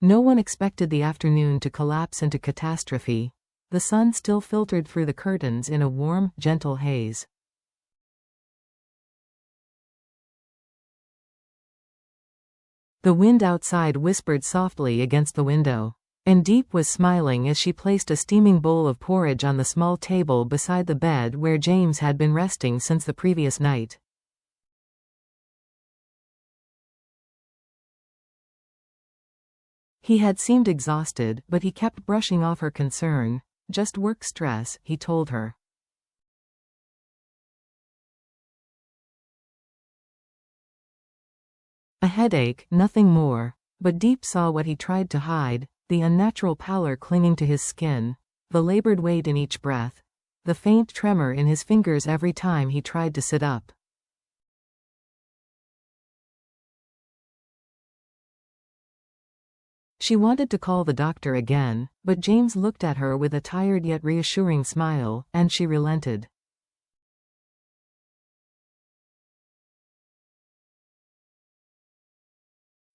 No one expected the afternoon to collapse into catastrophe. The sun still filtered through the curtains in a warm, gentle haze. The wind outside whispered softly against the window. And Diep was smiling as she placed a steaming bowl of porridge on the small table beside the bed where James had been resting since the previous night. He had seemed exhausted, but he kept brushing off her concern. Just work stress, he told her. A headache, nothing more. But Diep saw what he tried to hide, the unnatural pallor clinging to his skin, the labored weight in each breath, the faint tremor in his fingers every time he tried to sit up. She wanted to call the doctor again, but James looked at her with a tired yet reassuring smile, and she relented.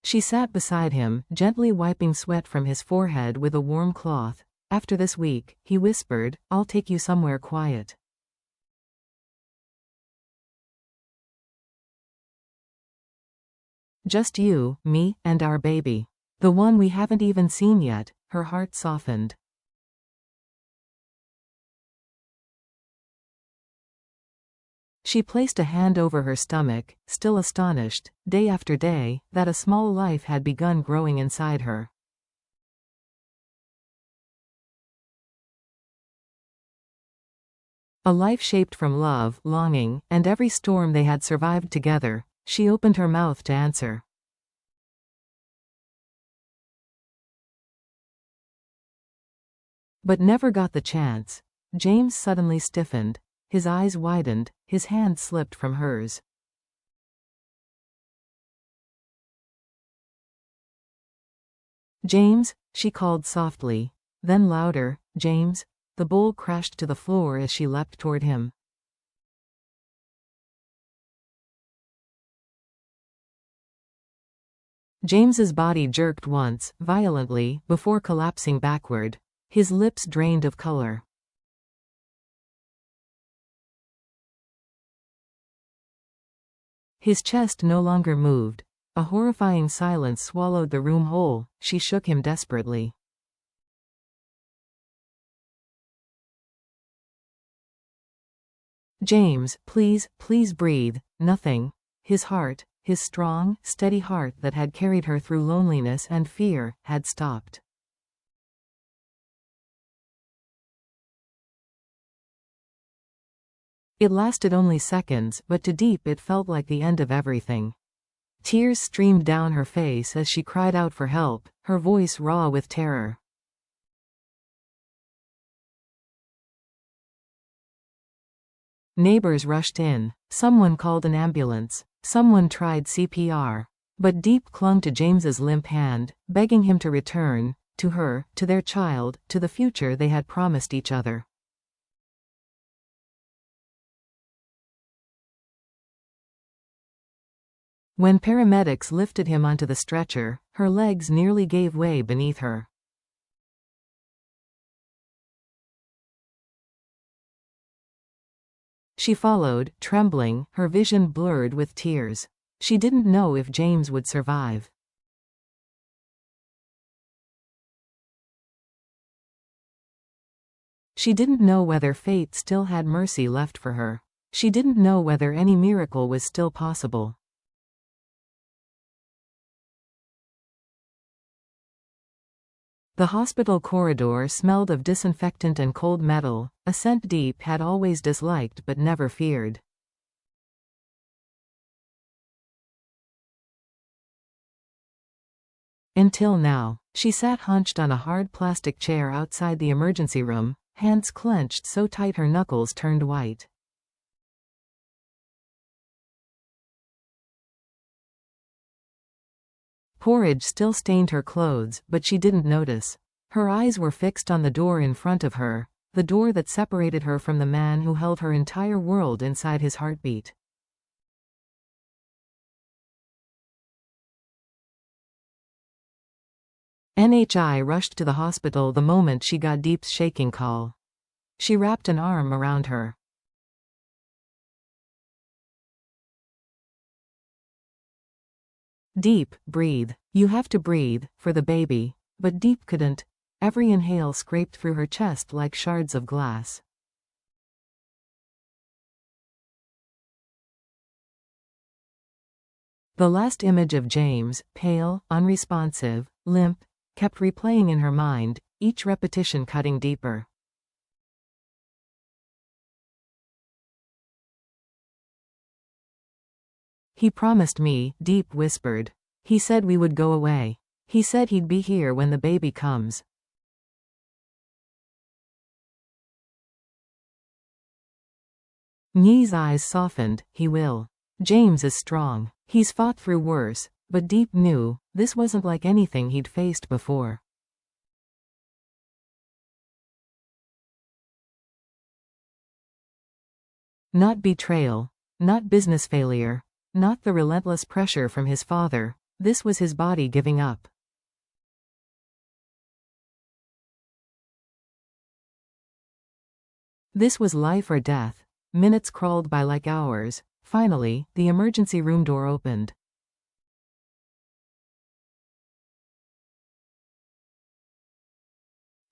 She sat beside him, gently wiping sweat from his forehead with a warm cloth. After this week, he whispered, I'll take you somewhere quiet. Just you, me, and our baby. The one we haven't even seen yet. Her heart softened. She placed a hand over her stomach, still astonished, day after day, that a small life had begun growing inside her. A life shaped from love, longing, and every storm they had survived together. She opened her mouth to answer. But never got the chance. James suddenly stiffened. His eyes widened, his hand slipped from hers. James, she called softly. Then louder, James. The bowl crashed to the floor as she leapt toward him. James's body jerked once, violently, before collapsing backward. His lips drained of color. His chest no longer moved. A horrifying silence swallowed the room whole. She shook him desperately. James, please, please breathe. Nothing. His heart, his strong, steady heart that had carried her through loneliness and fear, had stopped. It lasted only seconds, but to Diep it felt like the end of everything. Tears streamed down her face as she cried out for help, her voice raw with terror. Neighbors rushed in. Someone called an ambulance. Someone tried CPR. But Diep clung to James's limp hand, begging him to return, to her, to their child, to the future they had promised each other. When paramedics lifted him onto the stretcher, her legs nearly gave way beneath her. She followed, trembling, her vision blurred with tears. She didn't know if James would survive. She didn't know whether fate still had mercy left for her. She didn't know whether any miracle was still possible. The hospital corridor smelled of disinfectant and cold metal, a scent Diep had always disliked but never feared. Until now. She sat hunched on a hard plastic chair outside the emergency room, hands clenched so tight her knuckles turned white. Porridge still stained her clothes, but she didn't notice. Her eyes were fixed on the door in front of her, the door that separated her from the man who held her entire world inside his heartbeat. NHI rushed to the hospital the moment she got Diep's shaking call. She wrapped an arm around her. Diep, breathe. You have to breathe, for the baby. But Diep couldn't. Every inhale scraped through her chest like shards of glass. The last image of James, pale, unresponsive, limp, kept replaying in her mind, each repetition cutting deeper. He promised me, Diep whispered. He said we would go away. He said he'd be here when the baby comes. Nye's eyes softened. He will. James is strong. He's fought through worse, but Diep knew, this wasn't like anything he'd faced before. Not betrayal. Not business failure. Not the relentless pressure from his father. This was his body giving up. This was life or death. Minutes crawled by like hours. Finally, the emergency room door opened.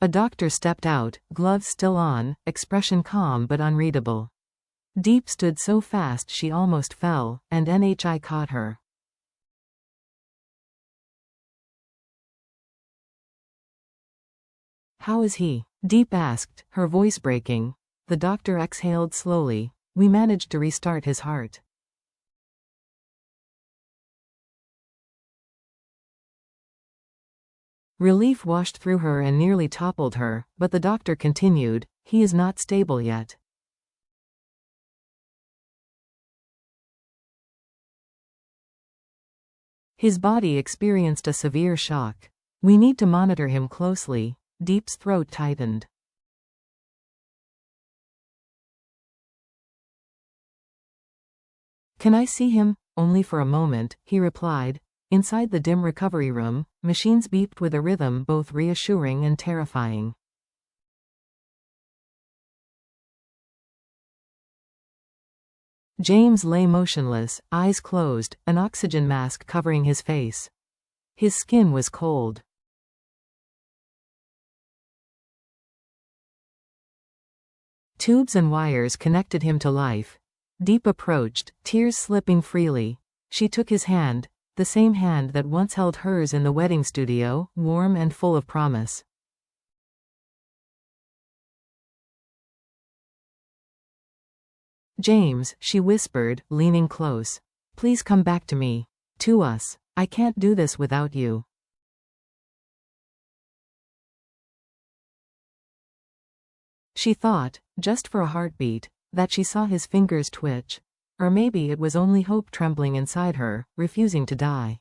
A doctor stepped out, gloves still on, expression calm but unreadable. Diep stood so fast she almost fell, and NHI caught her. How is he? Diep asked, her voice breaking. The doctor exhaled slowly. We managed to restart his heart. Relief washed through her and nearly toppled her, but the doctor continued, he is not stable yet. His body experienced a severe shock. We need to monitor him closely. Diep's throat tightened. Can I see him? Only for a moment, he replied. Inside the dim recovery room, machines beeped with a rhythm both reassuring and terrifying. James lay motionless, eyes closed, an oxygen mask covering his face. His skin was cold. Tubes and wires connected him to life. Diep approached, tears slipping freely. She took his hand, the same hand that once held hers in the wedding studio, warm and full of promise. James, she whispered, leaning close. Please come back to me. To us. I can't do this without you. She thought, just for a heartbeat, that she saw his fingers twitch. Or maybe it was only hope trembling inside her, refusing to die.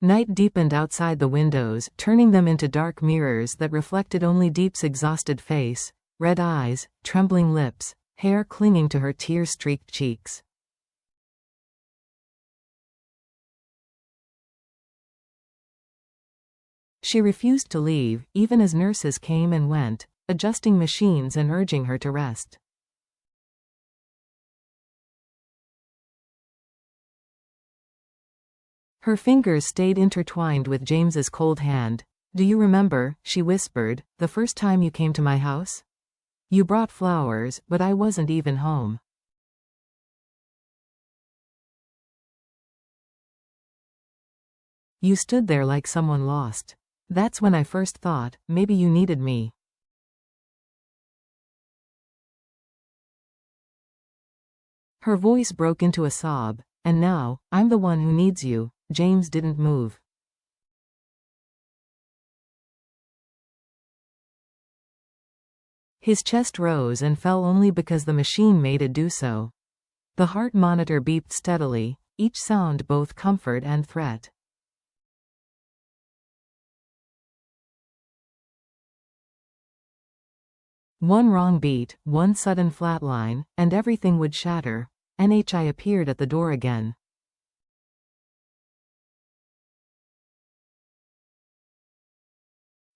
Night deepened outside the windows, turning them into dark mirrors that reflected only Diep's exhausted face, red eyes, trembling lips, hair clinging to her tear-streaked cheeks. She refused to leave, even as nurses came and went, adjusting machines and urging her to rest. Her fingers stayed intertwined with James's cold hand. Do you remember, she whispered, the first time you came to my house? You brought flowers, but I wasn't even home. You stood there like someone lost. That's when I first thought, maybe you needed me. Her voice broke into a sob. And now, I'm the one who needs you. James didn't move. His chest rose and fell only because the machine made it do so. The heart monitor beeped steadily, each sound both comfort and threat. One wrong beat, one sudden flatline, and everything would shatter. NHI appeared at the door again.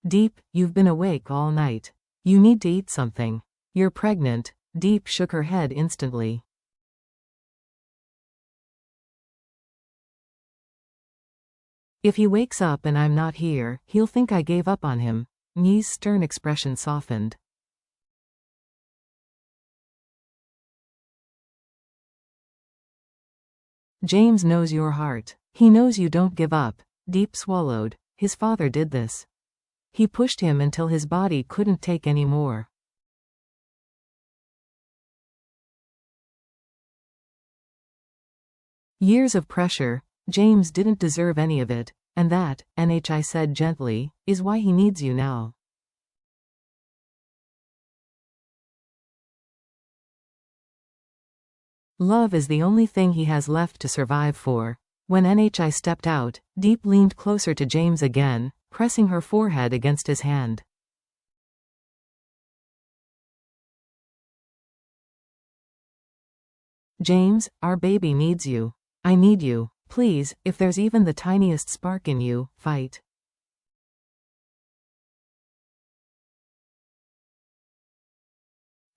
Diep, you've been awake all night. You need to eat something. You're pregnant. Diep shook her head instantly. If he wakes up and I'm not here, he'll think I gave up on him. Nyi's stern expression softened. James knows your heart. He knows you don't give up. Diep swallowed. His father did this. He pushed him until his body couldn't take any more. Years of pressure. James didn't deserve any of it, and that, NHI said gently, is why he needs you now. Love is the only thing he has left to survive for. When NHI stepped out, Diep leaned closer to James again, pressing her forehead against his hand. James, our baby needs you. I need you. Please, if there's even the tiniest spark in you, fight.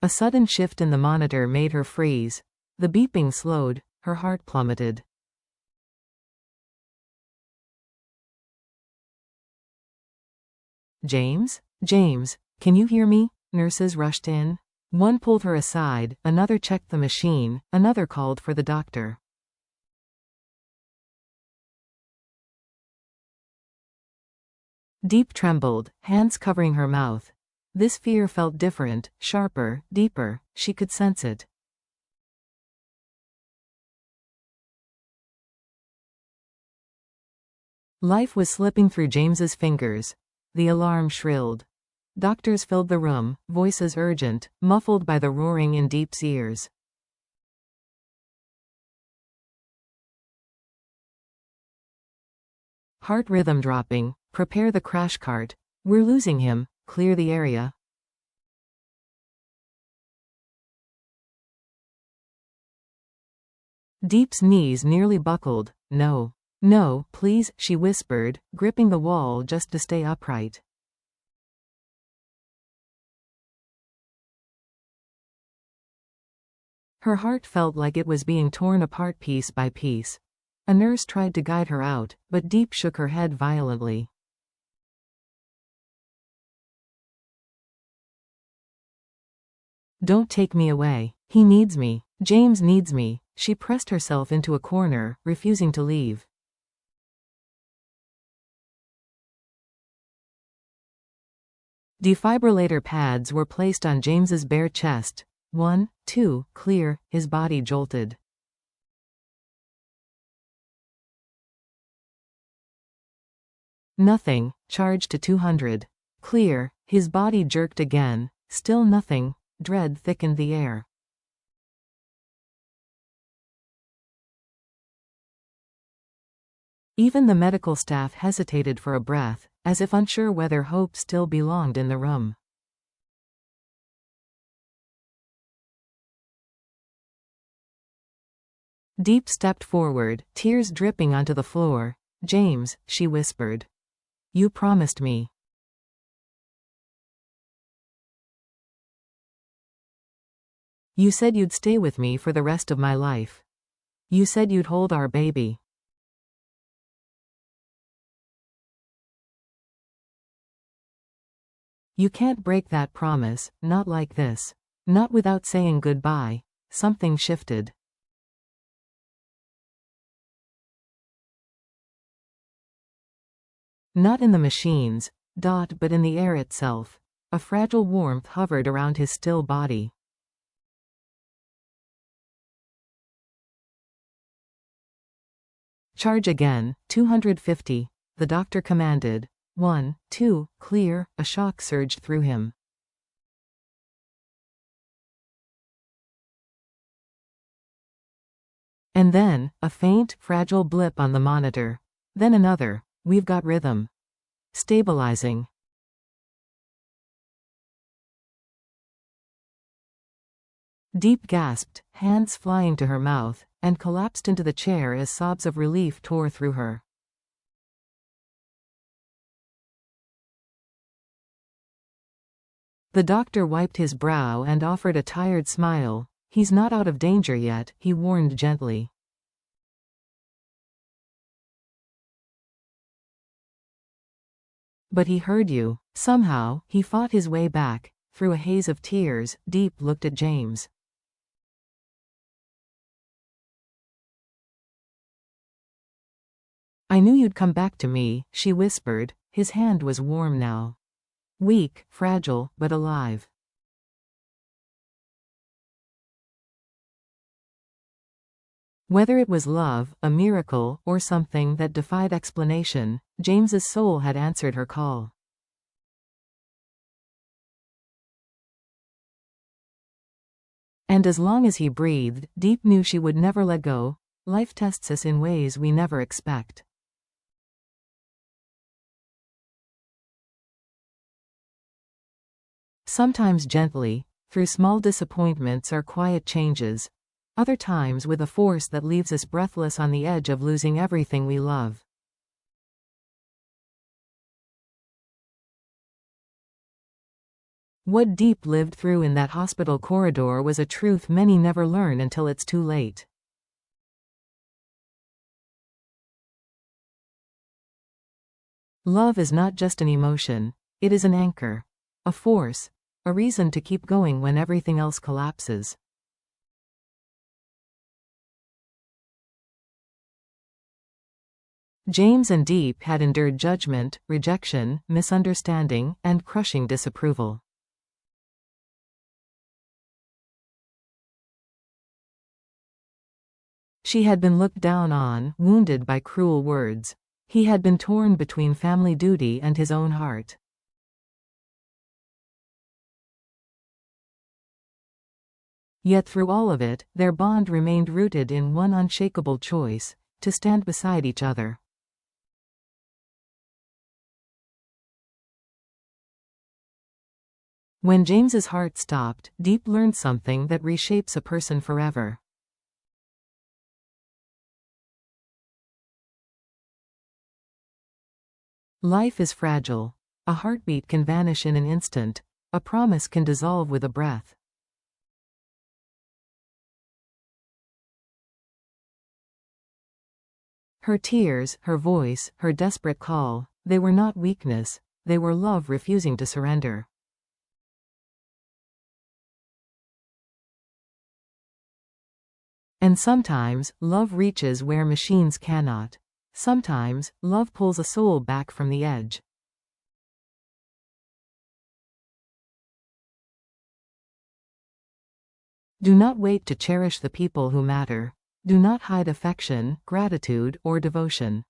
A sudden shift in the monitor made her freeze. The beeping slowed, her heart plummeted. James? James, can you hear me? Nurses rushed in. One pulled her aside, another checked the machine, another called for the doctor. Diep trembled, hands covering her mouth. This fear felt different, sharper, deeper, she could sense it. Life was slipping through James's fingers. The alarm shrilled. Doctors filled the room, voices urgent, muffled by the roaring in Diep's ears. Heart rhythm dropping. Prepare the crash cart. We're losing him. Clear the area. Diep's knees nearly buckled. No. No, please, she whispered, gripping the wall just to stay upright. Her heart felt like it was being torn apart piece by piece. A nurse tried to guide her out, but Diep shook her head violently. Don't take me away. He needs me. James needs me. She pressed herself into a corner, refusing to leave. Defibrillator pads were placed on James's bare chest. 1, 2, clear, his body jolted. Nothing, charged to 200. Clear, his body jerked again. Still nothing, dread thickened the air. Even the medical staff hesitated for a breath, as if unsure whether hope still belonged in the room. Diep stepped forward, tears dripping onto the floor. James, she whispered. You promised me. You said you'd stay with me for the rest of my life. You said you'd hold our baby. You can't break that promise, not like this. Not without saying goodbye. Something shifted. Not in the machines, but in the air itself. A fragile warmth hovered around his still body. Charge again, 250, the doctor commanded. 1, 2, clear, a shock surged through him. And then, a faint, fragile blip on the monitor. Then another. We've got rhythm. Stabilizing. Diep gasped, hands flying to her mouth, and collapsed into the chair as sobs of relief tore through her. The doctor wiped his brow and offered a tired smile. He's not out of danger yet, he warned gently. But he heard you. Somehow, he fought his way back. Through a haze of tears, Diep looked at James. I knew you'd come back to me, she whispered. His hand was warm now. Weak, fragile, but alive. Whether it was love, a miracle, or something that defied explanation, James's soul had answered her call. And as long as he breathed, Diep knew she would never let go. Life tests us in ways we never expect. Sometimes gently, through small disappointments or quiet changes. Other times with a force that leaves us breathless on the edge of losing everything we love. What Diep lived through in that hospital corridor was a truth many never learn until it's too late. Love is not just an emotion, it is an anchor, a force, a reason to keep going when everything else collapses. James and Diep had endured judgment, rejection, misunderstanding, and crushing disapproval. She had been looked down on, wounded by cruel words. He had been torn between family duty and his own heart. Yet through all of it, their bond remained rooted in one unshakable choice: to stand beside each other. When James's heart stopped, Diep learned something that reshapes a person forever. Life is fragile. A heartbeat can vanish in an instant. A promise can dissolve with a breath. Her tears, her voice, her desperate call, they were not weakness, they were love refusing to surrender. And sometimes, love reaches where machines cannot. Sometimes, love pulls a soul back from the edge. Do not wait to cherish the people who matter. Do not hide affection, gratitude, or devotion.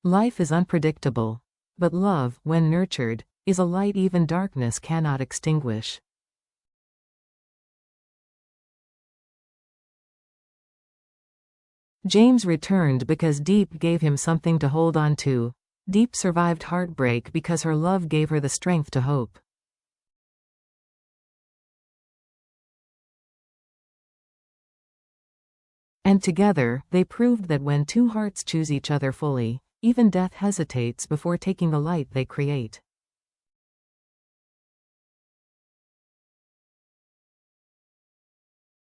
Life is unpredictable. But love, when nurtured, is a light even darkness cannot extinguish. James returned because Diep gave him something to hold on to. Diep survived heartbreak because her love gave her the strength to hope. And together, they proved that when two hearts choose each other fully, even death hesitates before taking the light they create.